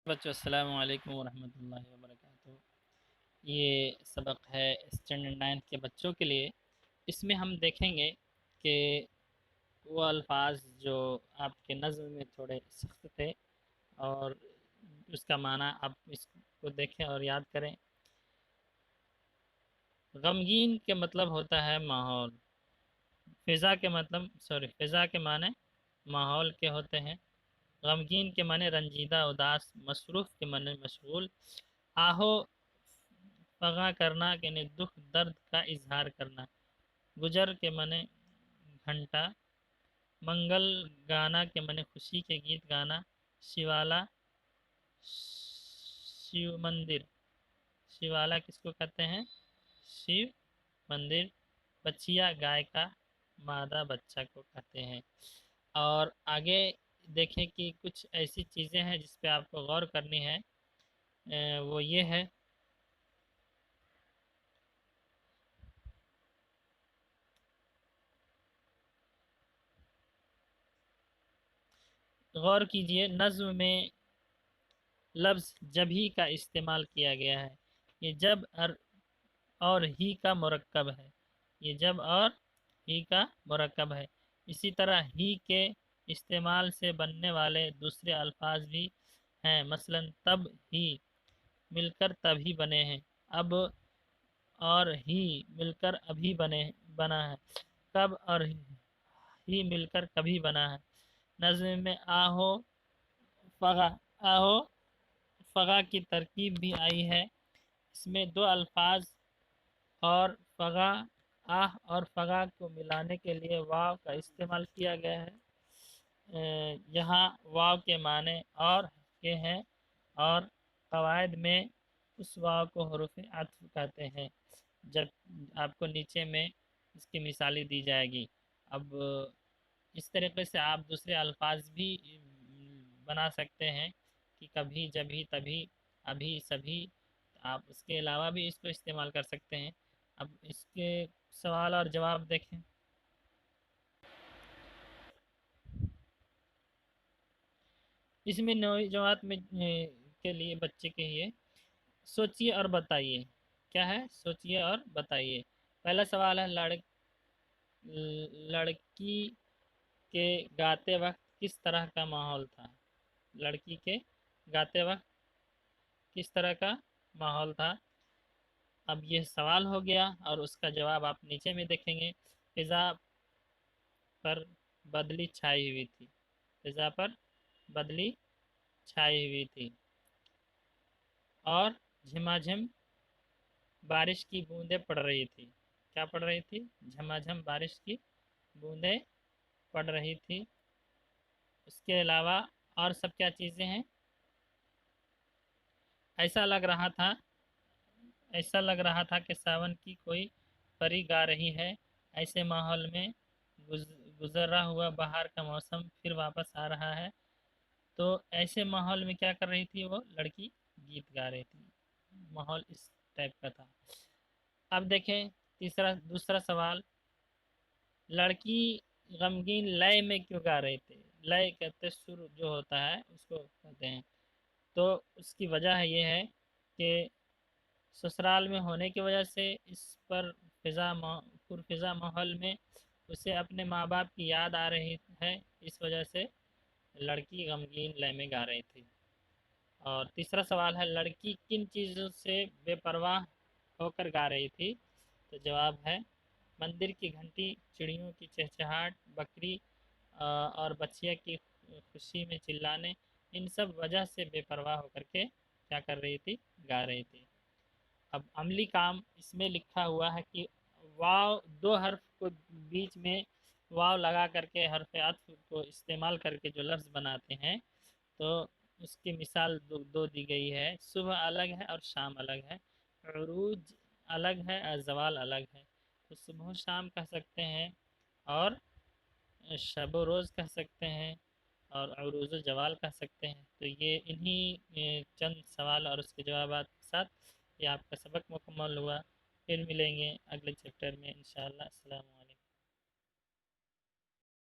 بچوں السلام علیکم ورحمۃ اللہ وبرکاتہ۔ یہ سبق ہے اسٹینڈرڈ 9 کے بچوں کے لیے۔ اس میں ہم دیکھیں گے کہ وہ الفاظ جو آپ کے نظم میں تھوڑے سخت تھے اور اس کا معنی آپ اس کو دیکھیں اور یاد کریں۔ غمگین کے مطلب ہوتا ہے ماحول، فضا کے معنی ماحول کے ہوتے ہیں، غمگین کے معنی رنجیدہ اداس، مصروف کے معنی مشغول، آہو فغاں کرنا یعنی دکھ درد کا اظہار کرنا، گجر کے معنی گھنٹا، منگل گانا کے معنی خوشی کے گیت گانا، شیوالا شیو مندر، شیوالا کس کو کہتے ہیں؟ شیو مندر، بچیا گائے کا مادہ بچہ کو کہتے ہیں۔ اور آگے دیکھیں کہ کچھ ایسی چیزیں ہیں جس پہ آپ کو غور کرنی ہے، وہ یہ ہے غور کیجئے نظم میں لفظ جبھی کا استعمال کیا گیا ہے۔ یہ جب اور ہی کا مرکب ہے، یہ جب اور ہی کا مرکب ہے۔ اسی طرح ہی کے استعمال سے بننے والے دوسرے الفاظ بھی ہیں، مثلا تب ہی مل کر تبھی بنے ہیں، اب اور ہی مل کر ابھی بنا ہے، کب اور ہی مل کر کبھی بنا ہے۔ نظم میں آہو فغا کی ترکیب بھی آئی ہے۔ اس میں دو الفاظ اور فغا اور فغا کو ملانے کے لیے واو کا استعمال کیا گیا ہے۔ یہاں واو کے معنی اور کے ہیں اور قواعد میں اس واو کو حروف عطف کہتے ہیں۔ جب آپ کو نیچے میں اس کی مثالی دی جائے گی۔ اب اس طریقے سے آپ دوسرے الفاظ بھی بنا سکتے ہیں کہ کبھی جبھی تبھی ابھی سبھی، آپ اس کے علاوہ بھی اس کو استعمال کر سکتے ہیں۔ اب اس کے سوال اور جواب دیکھیں۔ اس میں نوجوان میں کے لیے بچے کے لیے سوچئے اور بتائیے۔ کیا ہے؟ سوچئے اور بتائیے۔ پہلا سوال ہے لڑکی کے گاتے وقت کس طرح کا ماحول تھا؟ لڑکی کے گاتے وقت کس طرح کا ماحول تھا؟ اب یہ سوال ہو گیا اور اس کا جواب آپ نیچے میں دیکھیں گے۔ فضا پر بدلی چھائی ہوئی تھی، فضا پر بدلی چھائی ہوئی تھی اور جھماجھم بارش کی بوندیں پڑ رہی تھی۔ کیا پڑ رہی تھی؟ جھماجھم بارش کی بوندیں پڑ رہی تھی۔ اس کے علاوہ اور سب کیا چیزیں ہیں؟ ایسا لگ رہا تھا کہ ساون کی کوئی پری گا رہی ہے، ایسے ماحول میں گزرا ہوا بہار کا موسم پھر واپس آ رہا ہے۔ تو ایسے ماحول میں کیا کر رہی تھی؟ وہ لڑکی گیت گا رہی تھی۔ ماحول اس ٹائپ کا تھا۔ اب دیکھیں دوسرا سوال، لڑکی غمگین لئے میں کیوں گا رہے تھے؟ لئے کہتے سر جو ہوتا ہے اس کو کہتے ہیں۔ تو اس کی وجہ یہ ہے کہ سسرال میں ہونے کی وجہ سے اس پر پرفضا ماحول میں اسے اپنے ماں باپ کی یاد آ رہی ہے، اس وجہ سے لڑکی غمگین لئے میں گا رہی تھی۔ اور تیسرا سوال ہے لڑکی کن چیزوں سے بے پرواہ ہو کر گا رہی تھی؟ تو جواب ہے مندر کی گھنٹی، چڑیوں کی چہچہاٹ، بکری اور بچیا کی خوشی میں چلانے، ان سب وجہ سے بے پرواہ ہو کر کے کیا کر رہی تھی؟ گا رہی تھی۔ اب عملی کام اس میں لکھا ہوا ہے کہ واو دو حرف کو بیچ میں واو لگا کر کے حرف عطف کو استعمال کر کے جو لفظ بناتے ہیں، تو اس کی مثال دو دی گئی ہے۔ صبح الگ ہے اور شام الگ ہے، عروج الگ ہے اور زوال الگ ہے۔ تو صبح و شام کہہ سکتے ہیں اور شب و روز کہہ سکتے ہیں اور عروج و زوال کہہ سکتے ہیں۔ تو یہ انہی چند سوال اور اس کے جوابات کے ساتھ یہ آپ کا سبق مکمل ہوا۔ پھر ملیں گے اگلے چیپٹر میں انشاءاللہ۔ السلام علیکم۔